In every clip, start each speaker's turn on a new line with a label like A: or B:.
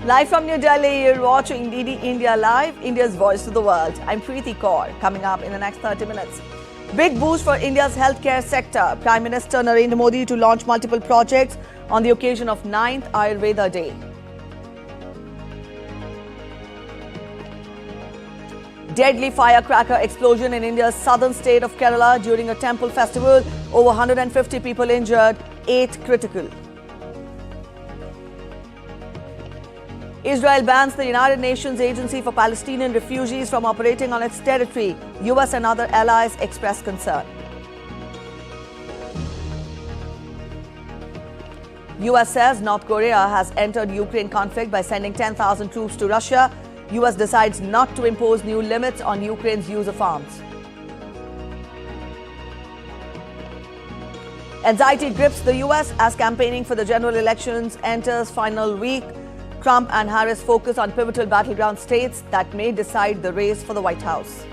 A: Live from New Delhi, you're watching DD India Live, India's voice to the world. I'm Preeti Kaur. Coming up in the next 30 minutes. Big boost for India's healthcare sector. Prime Minister Narendra Modi to launch multiple projects on the occasion of 9th Ayurveda Day. Deadly firecracker explosion in India's southern state of Kerala during a temple festival. Over 150 people injured, 8 critical. Israel bans the United Nations Agency for Palestinian Refugees from operating on its territory. US and other allies express concern. US says North Korea has entered Ukraine conflict by sending 10,000 troops to Russia. US decides not to impose new limits on Ukraine's use of arms. Anxiety grips the US as campaigning for the general elections enters final week. Trump and Harris focus on pivotal battleground states that may decide the race for the White House.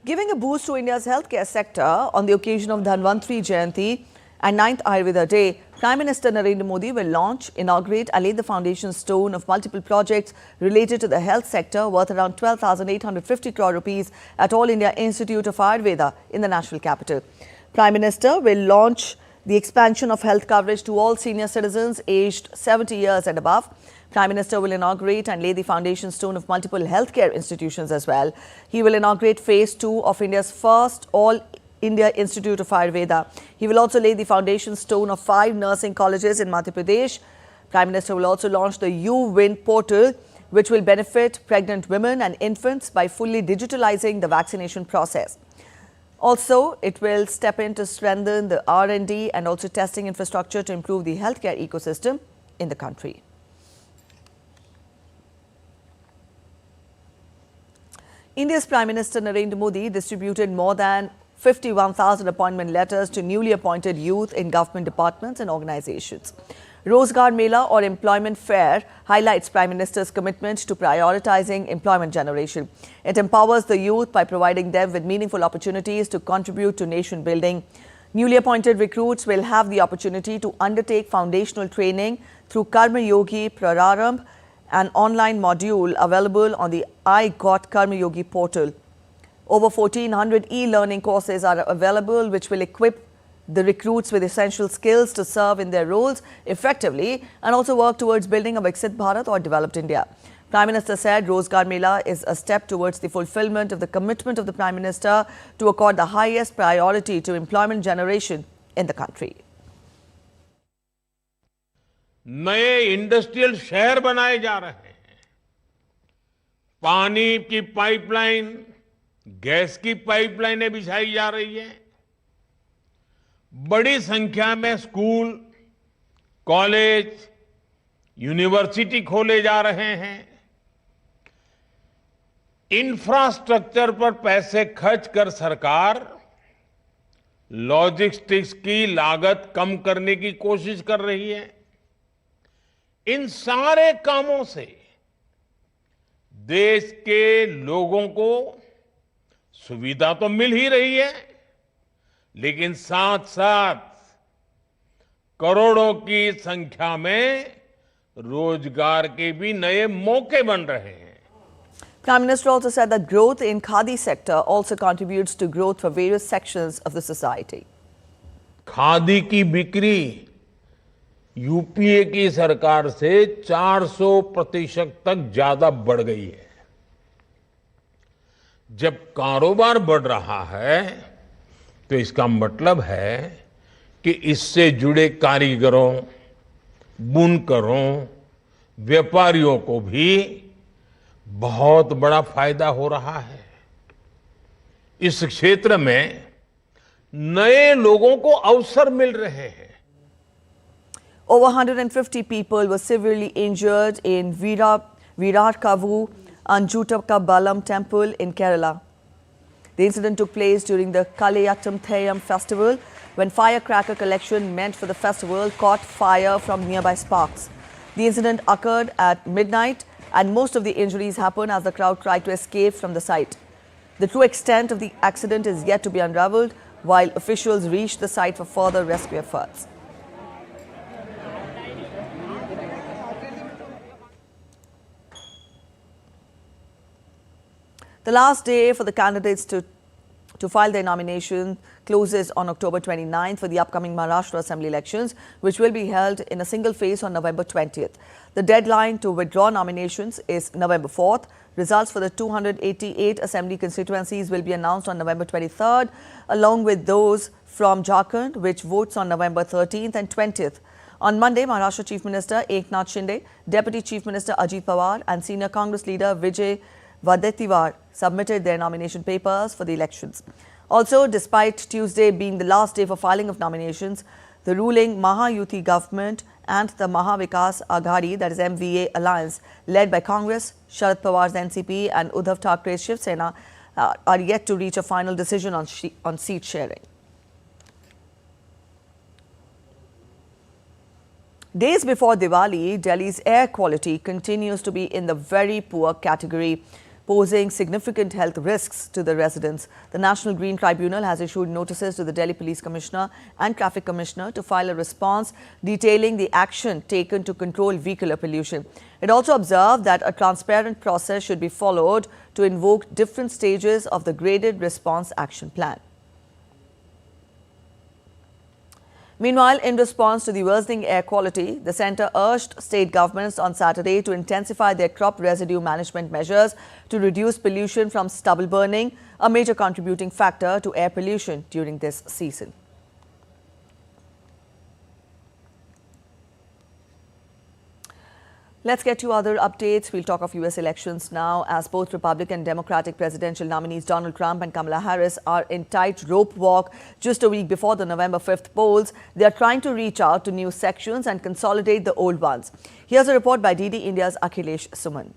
A: Giving a boost to India's healthcare sector on the occasion of Dhanvantri Jayanti and 9th Ayurveda Day, Prime Minister Narendra Modi will launch, inaugurate and lay the foundation stone of multiple projects related to the health sector worth around 12,850 crore rupees at All India Institute of Ayurveda in the national capital. Prime Minister will launch the expansion of health coverage to all senior citizens aged 70 years and above. Prime Minister will inaugurate and lay the foundation stone of multiple healthcare institutions as well. He will inaugurate phase 2 of India's first All India Institute of Ayurveda. He will also lay the foundation stone of 5 nursing colleges in Madhya Pradesh. Prime Minister will also launch the U-Win portal, which will benefit pregnant women and infants by fully digitalizing the vaccination process. Also, it will step in to strengthen the R&D and also testing infrastructure to improve the healthcare ecosystem in the country. India's Prime Minister Narendra Modi distributed more than 51,000 appointment letters to newly appointed youth in government departments and organizations. Rozgar Mela or Employment Fair highlights Prime Minister's commitment to prioritizing employment generation. It empowers the youth by providing them with meaningful opportunities to contribute to nation building. Newly appointed recruits will have the opportunity to undertake foundational training through Karma Yogi Prarambh, an online module available on the I Got Karma Yogi portal. Over 1,400 e-learning courses are available which will equip the recruits with essential skills to serve in their roles effectively and also work towards building a Viksit Bharat or developed India. Prime Minister said Rozgar Mela is a step towards the fulfillment of the commitment of the Prime Minister to accord the highest priority to employment generation in the country.
B: नए industrial शहर बनाए जा रहे हैं। पानी की pipeline, gas की पाइपलाइनें बिछाई जा रही है। बड़ी संख्या में स्कूल, कॉलेज, यूनिवर्सिटी खोले जा रहे हैं। इंफ्रास्ट्रक्चर पर पैसे खर्च कर सरकार लॉजिस्टिक्स की लागत कम करने की कोशिश कर रही है। इन सारे कामों से देश के लोगों को सुविधा तो मिल ही रही है, लेकिन साथ साथ करोड़ों की संख्या में रोजगार के भी नए मौके बन रहे हैं।
A: Prime Minister also said that growth in Khadi sector also contributes to growth for various sections of the society.
B: Khadi की बिक्री यूपीए की सरकार से 400% तक ज्यादा बढ़ गई है। जब कारोबार बढ़ रहा है तो इसका मतलब है कि इससे जुड़े कारीगरों, बुनकरों, व्यापारियों को भी बहुत बड़ा फायदा हो रहा है। इस क्षेत्र में नए लोगों को अवसर मिल रहे हैं।
A: Over 150 people were severely injured in Virarkavu Anjutakabalam temple in Kerala. The incident took place during the Kalayattam Theyyam festival when firecracker collection meant for the festival caught fire from nearby sparks. The incident occurred at midnight and most of the injuries happened as the crowd tried to escape from the site. The true extent of the accident is yet to be unraveled while officials reach the site for further rescue efforts. The last day for the candidates to file their nomination closes on October 29th for the upcoming Maharashtra Assembly elections, which will be held in a single phase on November 20th. The deadline to withdraw nominations is November 4th. Results for the 288 Assembly constituencies will be announced on November 23rd, along with those from Jharkhand, which votes on November 13th and 20th. On Monday, Maharashtra Chief Minister Eknath Shinde, Deputy Chief Minister Ajit Pawar and Senior Congress leader Vijay Wadetiwar submitted their nomination papers for the elections. Also, despite Tuesday being the last day for filing of nominations, the ruling Mahayuti government and the Mahavikas Aghadi, that is MVA alliance, led by Congress, Sharad Pawar's NCP and Uddhav Thackeray's Shiv Sena are yet to reach a final decision on seat sharing. Days before Diwali, Delhi's air quality continues to be in the very poor category, posing significant health risks to the residents. The National Green Tribunal has issued notices to the Delhi Police Commissioner and Traffic Commissioner to file a response detailing the action taken to control vehicular pollution. It also observed that a transparent process should be followed to invoke different stages of the graded response action plan. Meanwhile, in response to the worsening air quality, the centre urged state governments on Saturday to intensify their crop residue management measures to reduce pollution from stubble burning, a major contributing factor to air pollution during this season. Let's get to other updates. We'll talk of US elections now, as both Republican and Democratic presidential nominees Donald Trump and Kamala Harris are in tight rope walk just a week before the November 5th polls. They are trying to reach out to new sections and consolidate the old ones. Here's a report by DD India's Akhilesh Suman.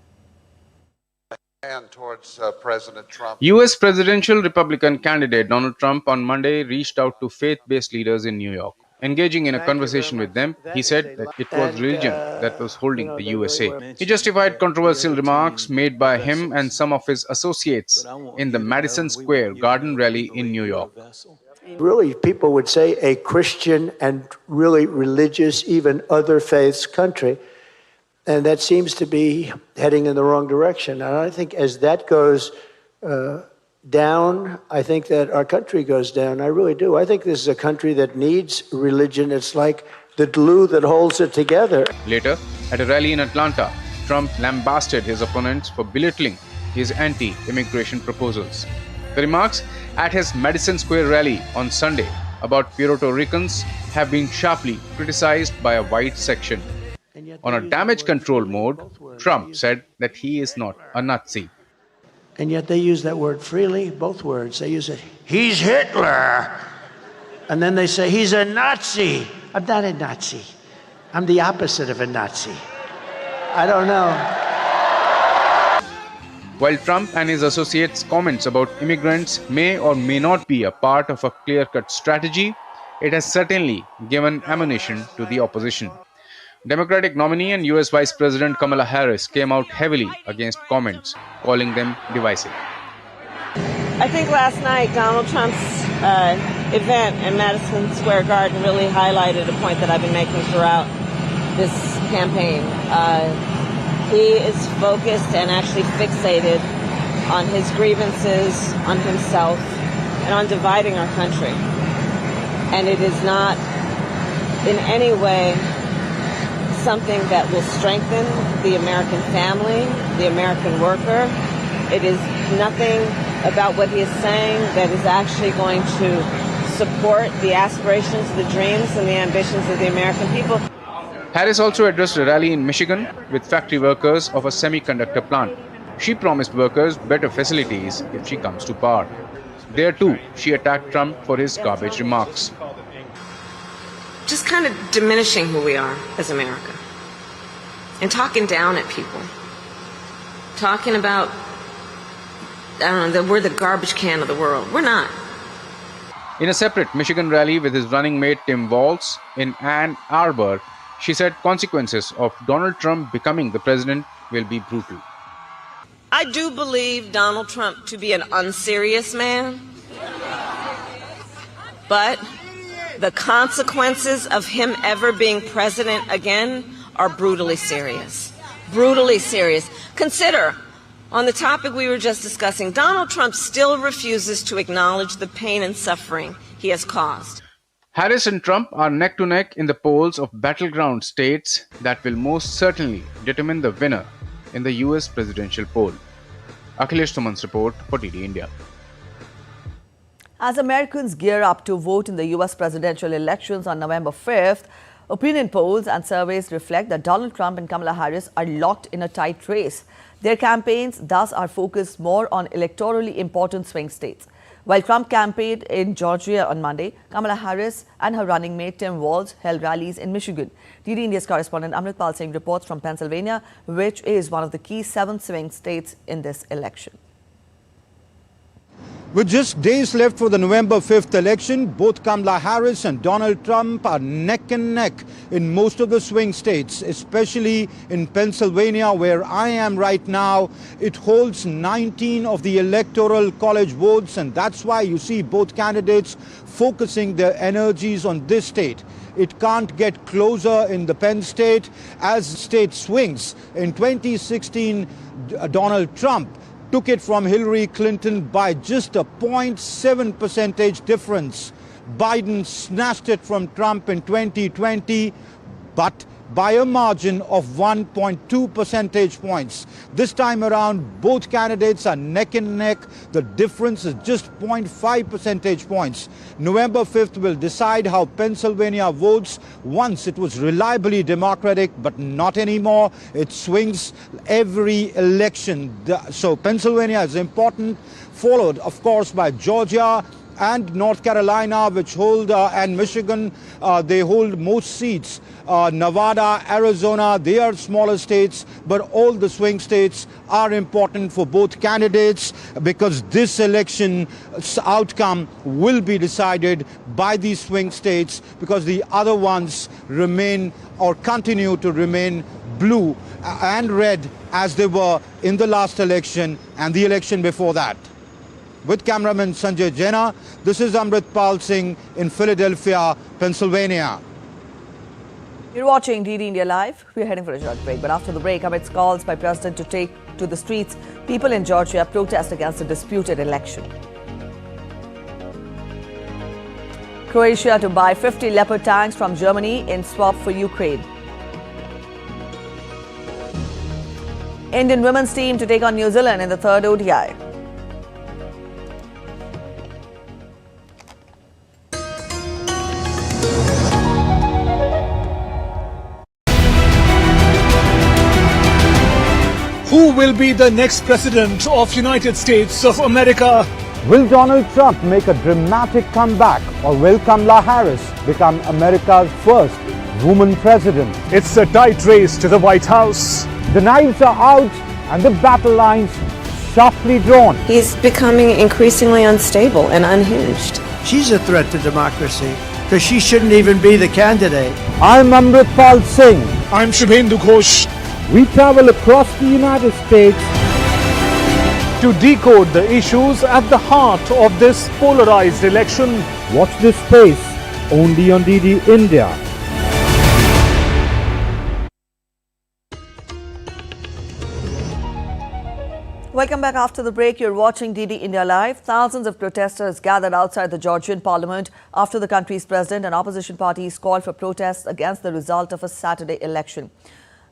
C: Towards President Trump.
D: U.S. presidential Republican candidate Donald Trump on Monday reached out to faith-based leaders in New York. Engaging in a conversation with them, he said that it was religion that was holding the USA. He justified controversial remarks made by him and some of his associates in the Madison Square Garden rally in New York.
E: Really, people would say a Christian and really religious, even other faiths country. And that seems to be heading in the wrong direction. And I think as that goes down, I think that our country goes down. I really do. I think this is a country that needs religion. It's like the glue that holds it together.
D: Later, at a rally in Atlanta, Trump lambasted his opponents for belittling his anti-immigration proposals. The remarks at his Madison Square rally on Sunday about Puerto Ricans have been sharply criticized by a white section. On a damage control mode, Trump said that he is not a Nazi.
E: And yet they use that word freely, both words. They use it, he's Hitler. And then they say, he's a Nazi. I'm not a Nazi. I'm the opposite of a Nazi. I don't know.
D: While Trump and his associates' comments about immigrants may or may not be a part of a clear-cut strategy, it has certainly given ammunition to the opposition. Democratic nominee and US Vice President Kamala Harris came out heavily against comments, calling them divisive.
F: I think last night Donald Trump's event in Madison Square Garden really highlighted a point that I've been making throughout this campaign. He is focused and actually fixated on his grievances, on himself, and on dividing our country. And it is not in any way something that will strengthen the American family, the American worker. It is nothing about what he is saying that is actually going to support the aspirations, the dreams, and the ambitions of the American people.
D: Harris also addressed a rally in Michigan with factory workers of a semiconductor plant. She promised workers better facilities if she comes to power. There too, she attacked Trump for his garbage remarks.
F: Just kind of diminishing who we are as America and talking down at people, talking about that we're the garbage can of the world. We're not.
D: In a separate Michigan rally with his running mate Tim Walz in Ann Arbor, she said consequences of Donald Trump becoming the president will be brutal.
F: I do believe Donald Trump to be an unserious man, but the consequences of him ever being president again are brutally serious. Brutally serious. Consider, on the topic we were just discussing, Donald Trump still refuses to acknowledge the pain and suffering he has caused.
D: Harris and Trump are neck to neck in the polls of battleground states that will most certainly determine the winner in the US presidential poll. Akhilesh Suman's report for DD India.
A: As Americans gear up to vote in the US presidential elections on November 5th, opinion polls and surveys reflect that Donald Trump and Kamala Harris are locked in a tight race. Their campaigns thus are focused more on electorally important swing states. While Trump campaigned in Georgia on Monday, Kamala Harris and her running mate Tim Walz held rallies in Michigan. DD India's correspondent Amritpal Singh reports from Pennsylvania, which is one of the key 7 swing states in this election.
G: With just days left for the November 5th election, both Kamala Harris and Donald Trump are neck and neck in most of the swing states, especially in Pennsylvania, where I am right now. It holds 19 of the electoral college votes, and that's why you see both candidates focusing their energies on this state. It can't get closer in the Penn state as state swings. In 2016, Donald Trump took it from Hillary Clinton by just a 0.7 percentage difference. Biden snatched it from Trump in 2020, but by a margin of 1.2 percentage points. This time around, both candidates are neck and neck. The difference is just 0.5 percentage points. November 5th will decide how Pennsylvania votes. Once it was reliably Democratic, but not anymore. It swings every election. So Pennsylvania is important, followed, of course, by Georgia and North Carolina, which hold, and Michigan, they hold most seats. Nevada, Arizona, they are smaller states, but all the swing states are important for both candidates because this election's outcome will be decided by these swing states because the other ones remain or continue to remain blue and red as they were in the last election and the election before that. With cameraman Sanjay Jaina, this is Amritpal Singh in Philadelphia, Pennsylvania.
A: You're watching DD India Live. We're heading for a short break. But after the break, amidst calls by President to take to the streets, people in Georgia protest against the disputed election. Croatia to buy 50 Leopard tanks from Germany in swap for Ukraine. Indian women's team to take on New Zealand in the third ODI.
H: Who will be the next president of United States of America?
G: Will Donald Trump make a dramatic comeback or will Kamala Harris become America's first woman president?
H: It's a tight race to the White House.
G: The knives are out and the battle lines sharply drawn.
F: He's becoming increasingly unstable and unhinged.
E: She's a threat to democracy because she shouldn't even be the candidate.
G: I'm Amritpal Singh.
H: I'm Shubhendu Ghosh.
G: We travel across the United States
H: To decode the issues at the heart of this polarized election.
G: Watch this space only on DD India.
A: Welcome back after the break. You're watching DD India Live. Thousands of protesters gathered outside the Georgian parliament after the country's president and opposition parties called for protests against the result of a Saturday election.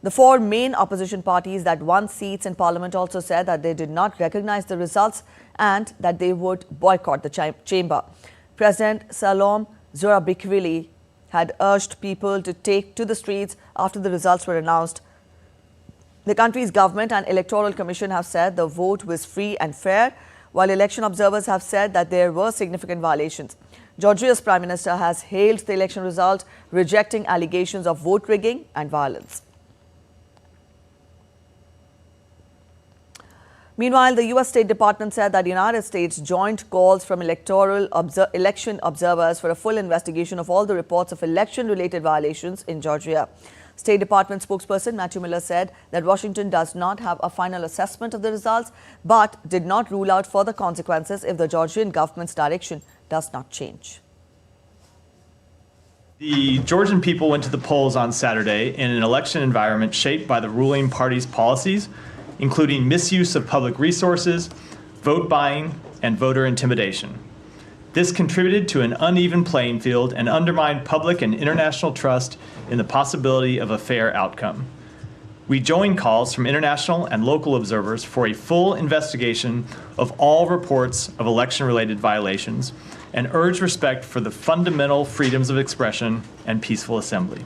A: The 4 main opposition parties that won seats in parliament also said that they did not recognize the results and that they would boycott the chamber. President Salom Zurabishvili had urged people to take to the streets after the results were announced. The country's government and electoral commission have said the vote was free and fair, while election observers have said that there were significant violations. Georgia's Prime Minister has hailed the election result, rejecting allegations of vote rigging and violence. Meanwhile, the U.S. State Department said that the United States joined calls from election observers for a full investigation of all the reports of election-related violations in Georgia. State Department spokesperson Matthew Miller said that Washington does not have a final assessment of the results, but did not rule out further consequences if the Georgian government's direction does not change.
I: The Georgian people went to the polls on Saturday in an election environment shaped by the ruling party's policies, including misuse of public resources, vote buying, and voter intimidation. This contributed to an uneven playing field and undermined public and international trust in the possibility of a fair outcome. We join calls from international and local observers for a full investigation of all reports of election-related violations and urge respect for the fundamental freedoms of expression and peaceful assembly.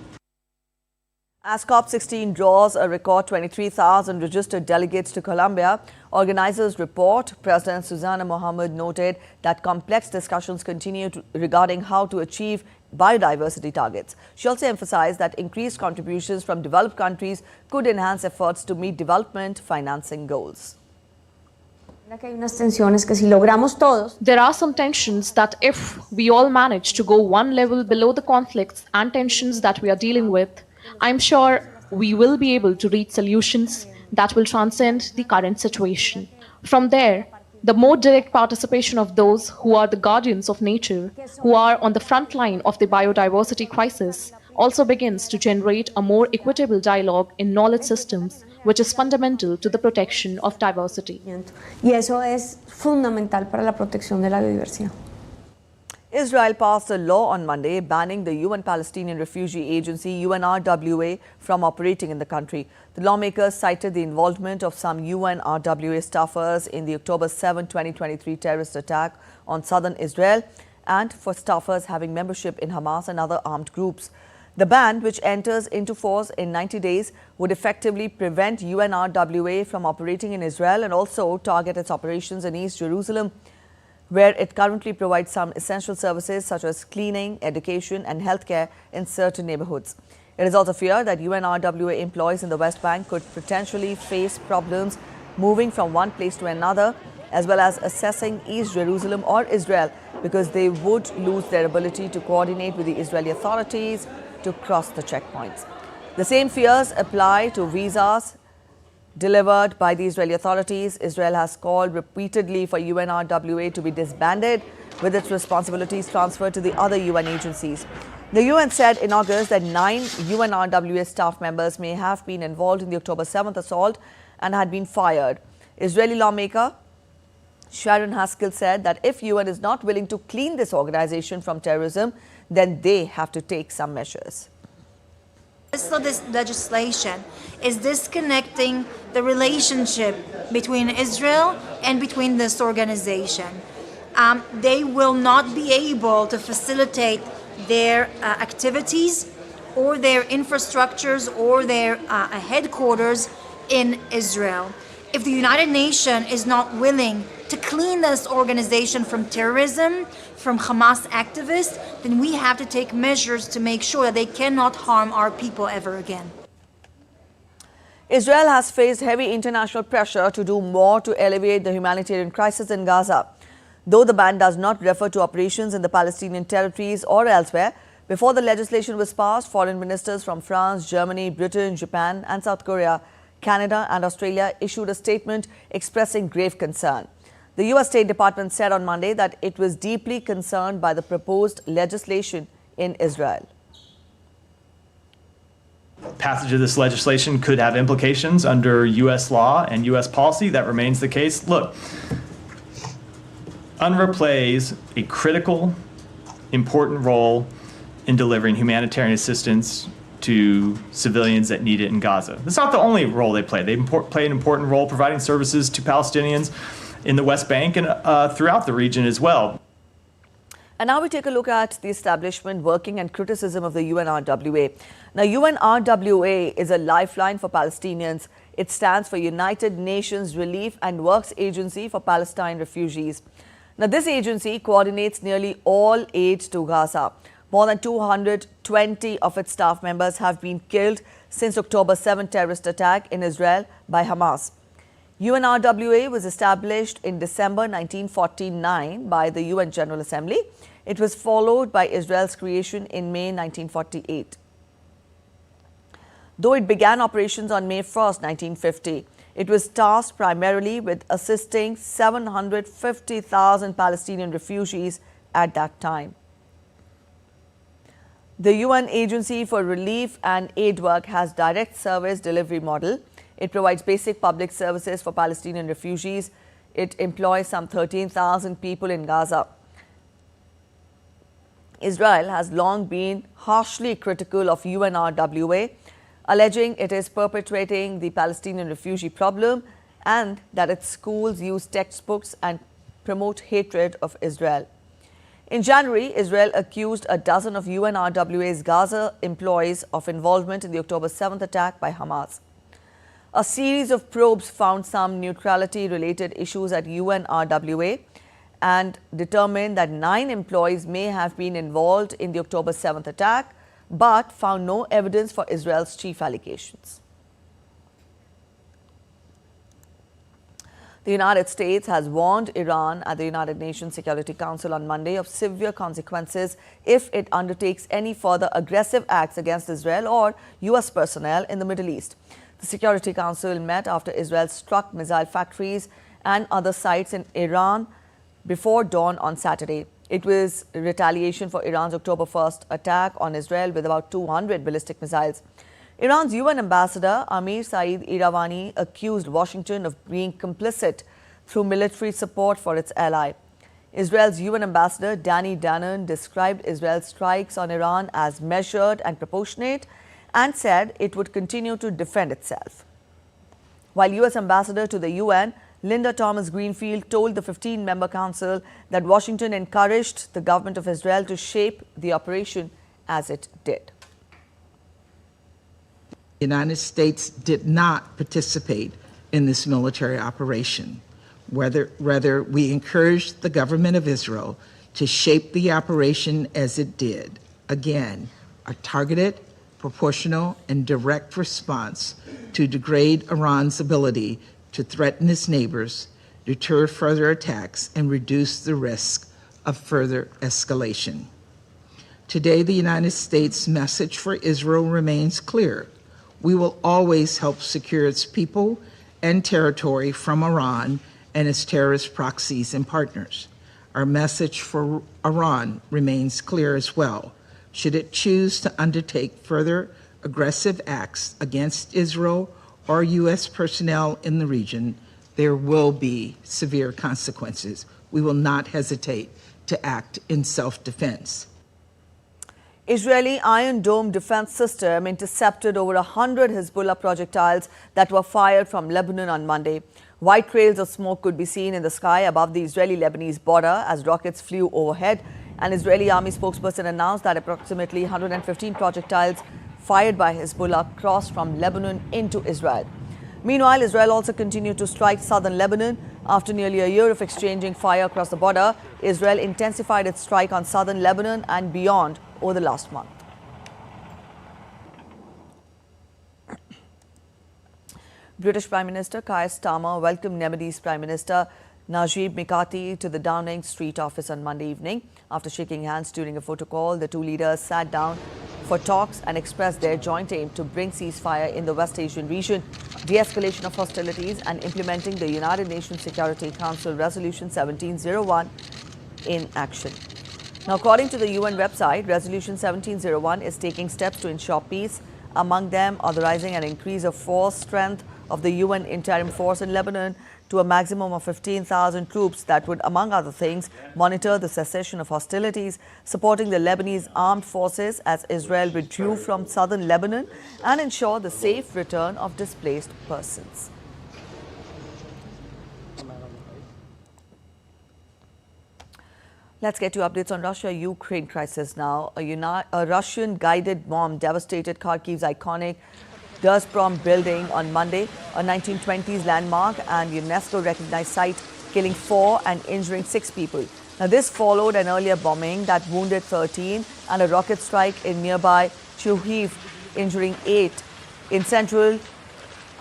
A: As COP16 draws a record 23,000 registered delegates to Colombia, organizers report President Susanna Mohammed noted that complex discussions continue regarding how to achieve biodiversity targets. She also emphasized that increased contributions from developed countries could enhance efforts to meet development financing goals.
J: There are some tensions that if we all manage to go one level below the conflicts and tensions that we are dealing with, I'm sure we will be able to reach solutions that will transcend the current situation. From there, the more direct participation of those who are the guardians of nature, who are on the front line of the biodiversity crisis, also begins to generate a more equitable dialogue in knowledge systems, which is fundamental to the protection of diversity.
K: Y eso es fundamental para la protección de la biodiversidad.
A: Israel passed a law on Monday banning the UN Palestinian Refugee Agency UNRWA from operating in the country. The lawmakers cited the involvement of some UNRWA staffers in the October 7, 2023 terrorist attack on southern Israel and for staffers having membership in Hamas and other armed groups. The ban, which enters into force in 90 days, would effectively prevent UNRWA from operating in Israel and also target its operations in East Jerusalem, where it currently provides some essential services such as cleaning, education and healthcare in certain neighborhoods. It is also feared that UNRWA employees in the West Bank could potentially face problems moving from one place to another, as well as assessing East Jerusalem or Israel, because they would lose their ability to coordinate with the Israeli authorities to cross the checkpoints. The same fears apply to visas delivered by the Israeli authorities. Israel has called repeatedly for UNRWA to be disbanded, with its responsibilities transferred to the other UN agencies. The UN said in August that 9 UNRWA staff members may have been involved in the October 7th assault and had been fired. Israeli lawmaker Sharon Haskell said that if UN is not willing to clean this organization from terrorism, then they have to take some measures.
L: So this legislation is disconnecting the relationship between Israel and between this organization. They will not be able to facilitate their activities or their infrastructures or their headquarters in Israel. If the United Nations is not willing to clean this organization from terrorism, from Hamas activists, then we have to take measures to make sure that they cannot harm our people ever again.
A: Israel has faced heavy international pressure to do more to alleviate the humanitarian crisis in Gaza. Though the ban does not refer to operations in the Palestinian territories or elsewhere, before the legislation was passed, foreign ministers from France, Germany, Britain, Japan and South Korea, Canada and Australia issued a statement expressing grave concern. The U.S. State Department said on Monday that it was deeply concerned by the proposed legislation in Israel.
I: Passage of this legislation could have implications under U.S. law and U.S. policy. That remains the case. Look, UNRWA plays a critical, important role in delivering humanitarian assistance to civilians that need it in Gaza. That's not the only role they play. They play an important role providing services to Palestinians in the West Bank and throughout the region as well.
A: And now we take a look at the establishment, working and criticism of the UNRWA. Now, UNRWA is a lifeline for Palestinians. It stands for United Nations Relief and Works Agency for Palestine Refugees. Now, this agency coordinates nearly all aid to Gaza. More than 220 of its staff members have been killed since October 7 terrorist attack in Israel by Hamas. UNRWA was established in December 1949 by the UN General Assembly. It was followed by Israel's creation in May 1948. Though it began operations on May 1st, 1950, it was tasked primarily with assisting 750,000 Palestinian refugees at that time. The UN Agency for Relief and Aid Work has direct service delivery model. It provides basic public services for Palestinian refugees. It employs some 13,000 people in Gaza. Israel has long been harshly critical of UNRWA, alleging it is perpetuating the Palestinian refugee problem and that its schools use textbooks and promote hatred of Israel. In January, Israel accused a dozen of UNRWA's Gaza employees of involvement in the October 7th attack by Hamas. A series of probes found some neutrality-related issues at UNRWA and determined that 9 employees may have been involved in the October 7th attack, but found no evidence for Israel's chief allegations. The United States has warned Iran at the United Nations Security Council on Monday of severe consequences if it undertakes any further aggressive acts against Israel or U.S. personnel in the Middle East. The Security Council met after Israel struck missile factories and other sites in Iran before dawn on Saturday. It was retaliation for Iran's October 1st attack on Israel with about 200 ballistic missiles. Iran's UN ambassador Amir Saeed Iravani accused Washington of being complicit through military support for its ally. Israel's UN ambassador Danny Danon described Israel's strikes on Iran as measured and proportionate and said it would continue to defend itself. While US ambassador to the UN Linda Thomas-Greenfield told the 15-member council that Washington encouraged the government of Israel to shape the operation as it did.
M: The United States did not participate in this military operation. Rather, we encouraged the government of Israel to shape the operation as it did. Again, a targeted, proportional, and direct response to degrade Iran's ability to threaten its neighbors, deter further attacks, and reduce the risk of further escalation. Today, the United States' message for Israel remains clear. We will always help secure its people and territory from Iran and its terrorist proxies and partners. Our message for Iran remains clear as well. Should it choose to undertake further aggressive acts against Israel or U.S. personnel in the region, there will be severe consequences. We will not hesitate to act in self-defense.
A: Israeli Iron Dome defense system intercepted over 100 Hezbollah projectiles that were fired from Lebanon on Monday. White trails of smoke could be seen in the sky above the Israeli-Lebanese border as rockets flew overhead. An Israeli army spokesperson announced that approximately 115 projectiles fired by Hezbollah crossed from Lebanon into Israel. Meanwhile, Israel also continued to strike southern Lebanon. After nearly a year of exchanging fire across the border, Israel intensified its strike on southern Lebanon and beyond over the last month. British Prime Minister Keir Starmer welcomed Lebanese Prime Minister Najib Mikati to the Downing Street office on Monday evening. After shaking hands during a photo call, the two leaders sat down for talks and expressed their joint aim to bring ceasefire in the West Asian region, de-escalation of hostilities and implementing the United Nations Security Council Resolution 1701 in action. Now, according to the UN website, Resolution 1701 is taking steps to ensure peace, among them authorizing an increase of force strength of the UN interim force in Lebanon to a maximum of 15,000 troops that would, among other things, monitor the cessation of hostilities, supporting the Lebanese armed forces as Israel withdrew from southern Lebanon, and ensure the safe return of displaced persons. Let's get to updates on Russia-Ukraine crisis now. A Russian-guided bomb devastated Kharkiv's iconic Doordarshan building on Monday, a 1920s landmark and UNESCO-recognized site, killing 4 and injuring 6 people. Now, this followed an earlier bombing that wounded 13 and a rocket strike in nearby Chuhiv, injuring 8. In central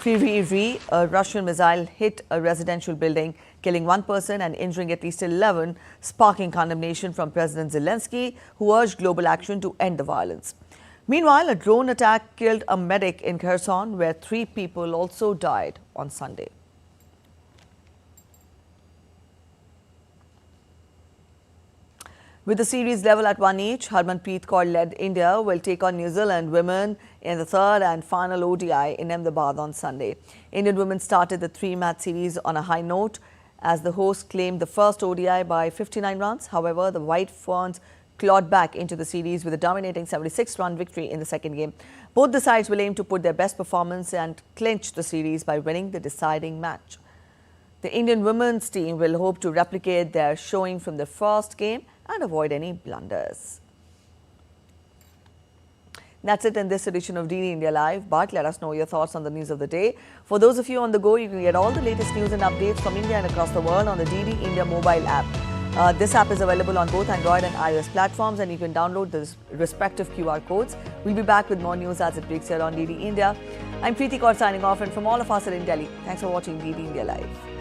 A: A Russian missile hit a residential building, killing one person and injuring at least 11, sparking condemnation from President Zelensky, who urged global action to end the violence. Meanwhile, a drone attack killed a medic in Kherson, where 3 people also died on Sunday. With the series level at 1 each, Harmanpreet Kaur-led India will take on New Zealand women in the third and final ODI in Ahmedabad on Sunday. Indian women started the 3-match series on a high note as the hosts claimed the first ODI by 59 runs. However, the White Ferns clawed back into the series with a dominating 76-run victory in the second game. Both the sides will aim to put their best performance and clinch the series by winning the deciding match. The Indian women's team will hope to replicate their showing from the first game and avoid any blunders. That's it in this edition of DD India Live, but let us know your thoughts on the news of the day. For those of you on the go, you can get all the latest news and updates from India and across the world on the DD India mobile app. This app is available on both Android and iOS platforms, and you can download the respective QR codes. We'll be back with more news as it breaks here on DD India. I'm Preeti Kaur signing off, and from all of us at Delhi, thanks for watching DD India Live.